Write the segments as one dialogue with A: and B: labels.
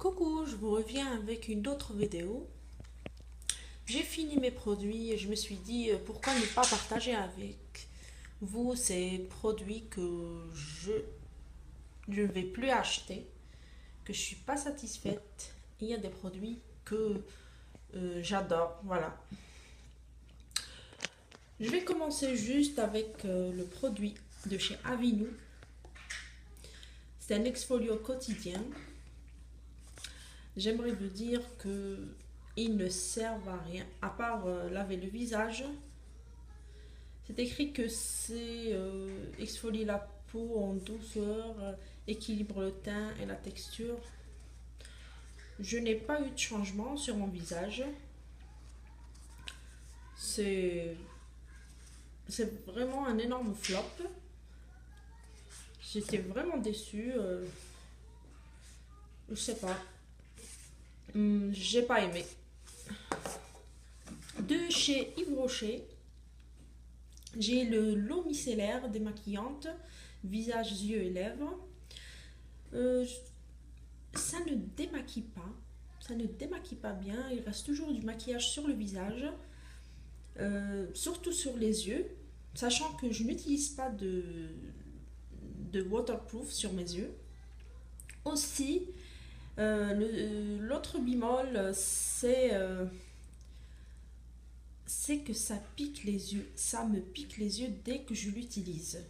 A: Coucou, je vous reviens avec une autre vidéo. J'ai fini mes produits et je me suis dit pourquoi ne pas partager avec vous ces produits que je ne vais plus acheter, que je suis pas satisfaite. Il y a des produits que j'adore, voilà. Je vais commencer juste avec le produit de chez Avinu. C'est un exfolio quotidien. J'aimerais vous dire que ils ne servent à rien à part laver le visage. C'est écrit que c'est exfolie la peau en douceur, équilibre le teint et la texture. Je n'ai pas eu de changement sur mon visage. C'est c'est vraiment un énorme flop. J'étais vraiment déçue. Je sais pas. J'ai pas aimé. De chez Yves Rocher, j'ai le lot micellaire démaquillante, visage, yeux et lèvres. Euh, Ça ne démaquille pas. Ça ne démaquille pas bien. Il reste toujours du maquillage sur le visage, surtout sur les yeux. Sachant que je n'utilise pas de waterproof sur mes yeux. Aussi, l'autre bémol, c'est que ça pique les yeux. Ça me pique les yeux dès que je l'utilise.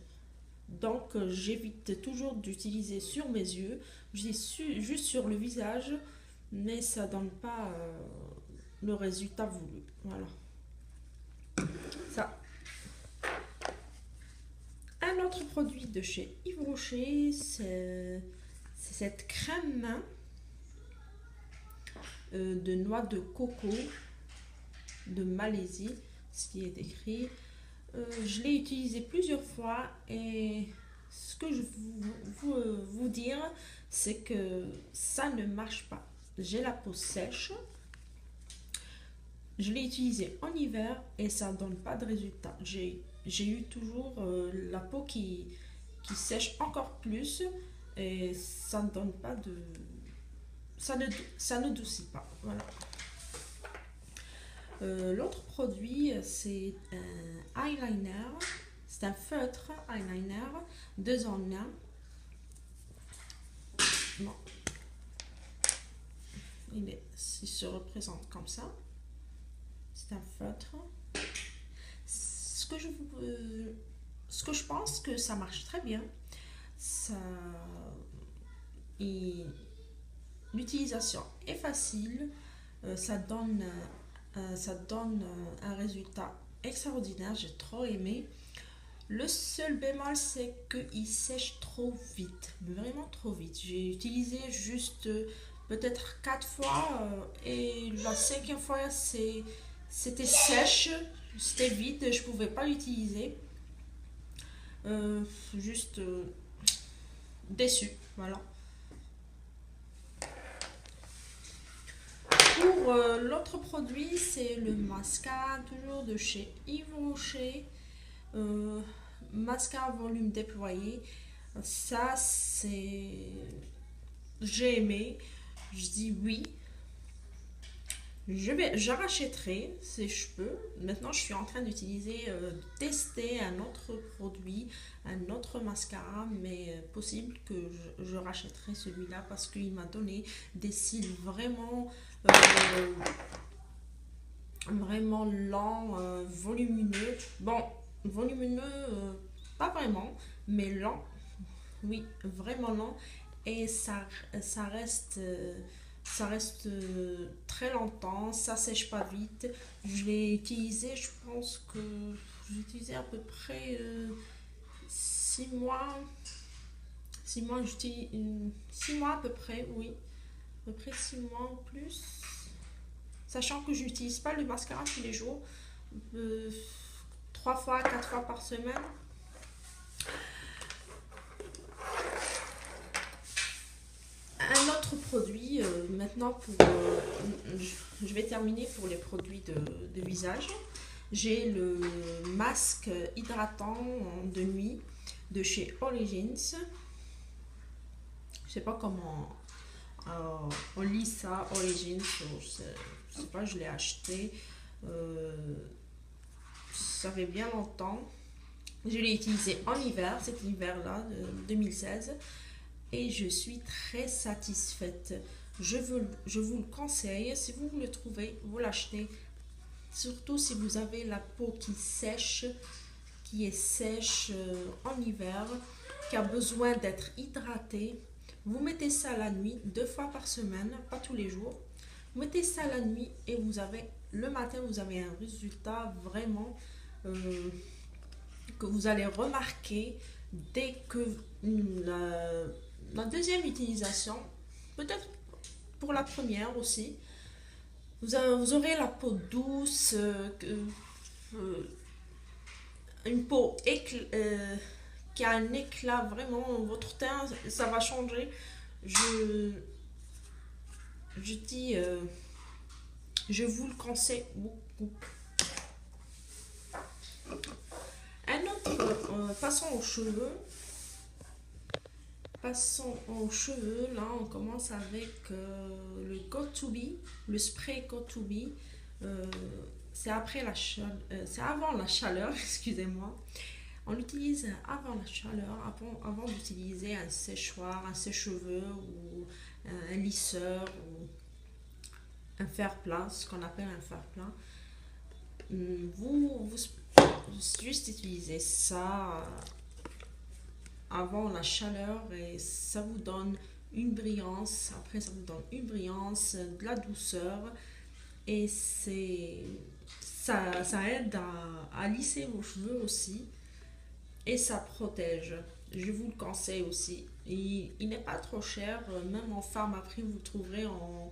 A: Donc, j'évite toujours d'utiliser sur mes yeux. Juste sur le visage, mais ça donne pas le résultat voulu. Voilà. Ça. Un autre produit de chez Yves Rocher, c'est cette crème main de noix de coco de Malaisie, ce qui est écrit. Je l'ai utilisé plusieurs fois et ce que je vous dire, c'est que ça ne marche pas. J'ai la peau sèche. Je l'ai utilisé en hiver et ça ne donne pas de résultat. J'ai eu toujours la peau qui sèche encore plus et ça ne donne pas de... ça ne doucit pas. Voilà. L'autre produit, c'est un eyeliner. C'est un feutre eyeliner, 2 en 1. Bon, il se représente comme ça. C'est un feutre. Ce que ce que je pense que ça marche très bien. Ça, l'utilisation est facile. Ça donne un résultat extraordinaire. J'ai trop aimé. Le seul bémol, c'est qu'il sèche trop vite, vraiment trop vite. J'ai utilisé juste peut-être 4 fois et la 5e fois, c'était sèche, c'était vide, je pouvais pas l'utiliser. Juste déçu, voilà. Pour l'autre produit, c'est le mascara, toujours de chez Yves Rocher. Euh, Mascara volume déployé. Ça, c'est... J'ai aimé. Je dis oui. Je rachèterai si je peux. Maintenant, je suis en train d'utiliser, tester un autre produit, un autre mascara, mais possible que je rachèterai celui-là parce qu'il m'a donné des cils vraiment, vraiment lents, volumineux. Bon, volumineux, pas vraiment, mais lent. Oui, vraiment lent. Et ça reste, ça reste très longtemps, ça sèche pas vite. Je l'ai utilisé, je pense que j'ai utilisé à peu près 6 mois. 6 mois, 6 mois à peu près, oui. À peu près 6 mois ou plus. Sachant que je n'utilise pas le mascara tous les jours. 3 fois, 4 fois par semaine. Un autre produit, maintenant je vais terminer pour les produits de visage. J'ai le masque hydratant de nuit de chez Origins. Je sais pas comment on lit ça, origine, je sais pas, je l'ai acheté. euh, Ça fait bien longtemps. Je l'ai utilisé en hiver, cet hiver-là, de 2016, et je suis très satisfaite. Je vous le conseille, si vous le trouvez, vous l'achetez. Surtout si vous avez la peau qui sèche, qui est sèche en hiver, qui a besoin d'être hydratée. Vous mettez ça la nuit, 2 fois par semaine, pas tous les jours. Vous mettez ça la nuit et vous avez, le matin, vous avez un résultat vraiment euh, que vous allez remarquer dès que la deuxième utilisation, peut-être pour la première aussi, vous aurez la peau douce, euh, une peau qui a un éclat vraiment, votre teint, ça va changer. Je, je dis, je vous le conseille beaucoup. Un autre, passons aux cheveux. Passons aux cheveux. Là, on commence avec le Got2b, le spray Got2b. Euh, c'est avant la chaleur, excusez-moi. On l'utilise avant la chaleur, avant d'utiliser un séchoir, un sèche-cheveux ou un lisseur ou un fer plat, ce qu'on appelle un fer plat. Vous juste utilisez ça avant la chaleur et ça vous donne une brillance. Après, ça vous donne une brillance, de la douceur et ça aide à lisser vos cheveux aussi et ça protège. Je vous le conseille aussi. Il n'est pas trop cher, même en pharmacie, vous le trouverez en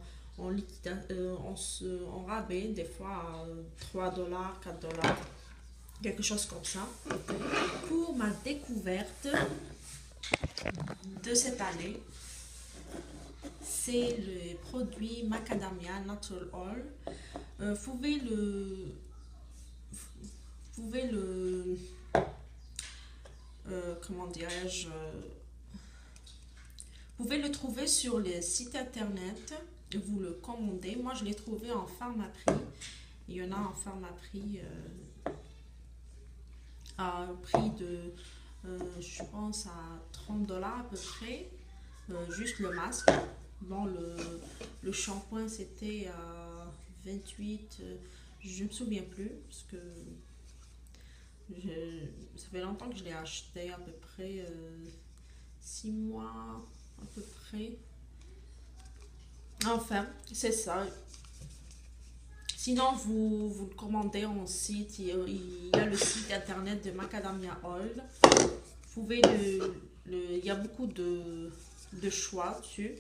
A: rabais, des fois à 3 $, 4 $, quelque chose comme ça. Pour ma découverte de cette année, c'est le produit Macadamia Natural Oil. Vous pouvez le comment dirais-je, vous pouvez le trouver sur les sites internet, vous le commandez. Moi, je l'ai trouvé en pharmaprix. Il y en a en pharmaprix à un prix de, je pense, à 30 $ à peu près. Juste le masque. Bon, le shampoing, c'était à 28, je ne me souviens plus, parce que ça fait longtemps que je l'ai acheté, à peu près 6 mois, à peu près. Enfin, c'est ça. Sinon, vous le commandez en site. Il y a le site internet de Macadamia Oil. Vous pouvez il y a beaucoup de choix dessus.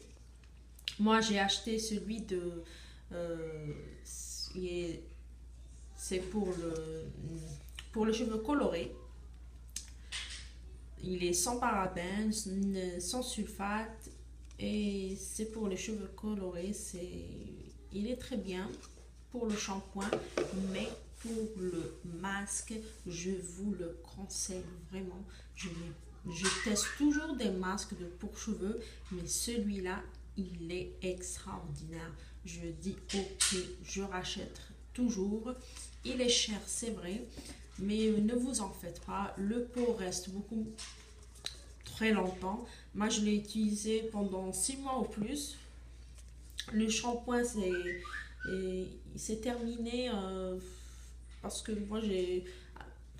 A: Moi, j'ai acheté celui de. euh, c'est pour les cheveux colorés. Il est sans parabènes, sans sulfate et c'est pour les cheveux colorés. Il est très bien pour le shampoing, mais pour le masque, je vous le conseille vraiment. Je teste toujours des masques pour cheveux, mais celui-là, il est extraordinaire. Je dis ok, je rachète toujours. Il est cher, c'est vrai, mais ne vous en faites pas. Le pot reste beaucoup très longtemps. Moi, je l'ai utilisé pendant 6 mois ou plus. Le shampoing, c'est terminé parce que moi,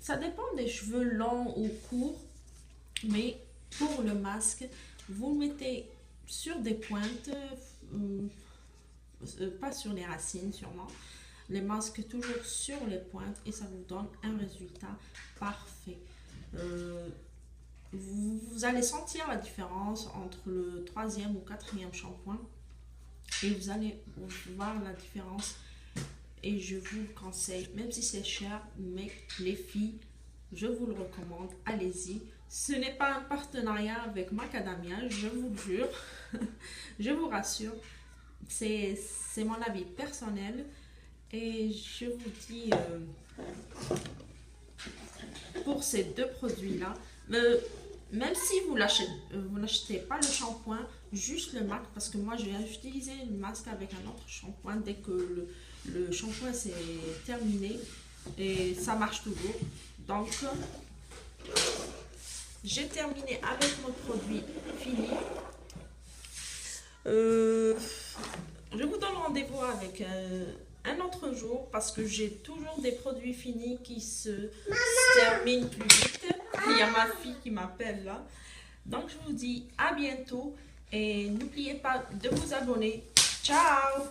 A: ça dépend des cheveux longs ou courts, mais pour le masque, vous le mettez sur des pointes, pas sur les racines sûrement. Les masques toujours sur les pointes et ça vous donne un résultat parfait. Euh, vous allez sentir la différence entre le troisième ou quatrième shampoing et vous allez voir la différence et je vous le conseille, même si c'est cher, mais les filles, je vous le recommande, allez-y. Ce n'est pas un partenariat avec Macadamia, je vous le jure, je vous rassure, c'est mon avis personnel et je vous dis pour ces deux produits-là, Même si vous n'achetez pas le shampoing, juste le masque, parce que moi je vais utiliser le masque avec un autre shampoing dès que le shampoing c'est terminé et ça marche toujours. Donc j'ai terminé avec mon produit fini. Je vous donne rendez-vous avec un autre jour parce que j'ai toujours des produits finis qui se terminent plus vite. Il y a ma fille qui m'appelle là. Donc je vous dis à bientôt et n'oubliez pas de vous abonner. Ciao!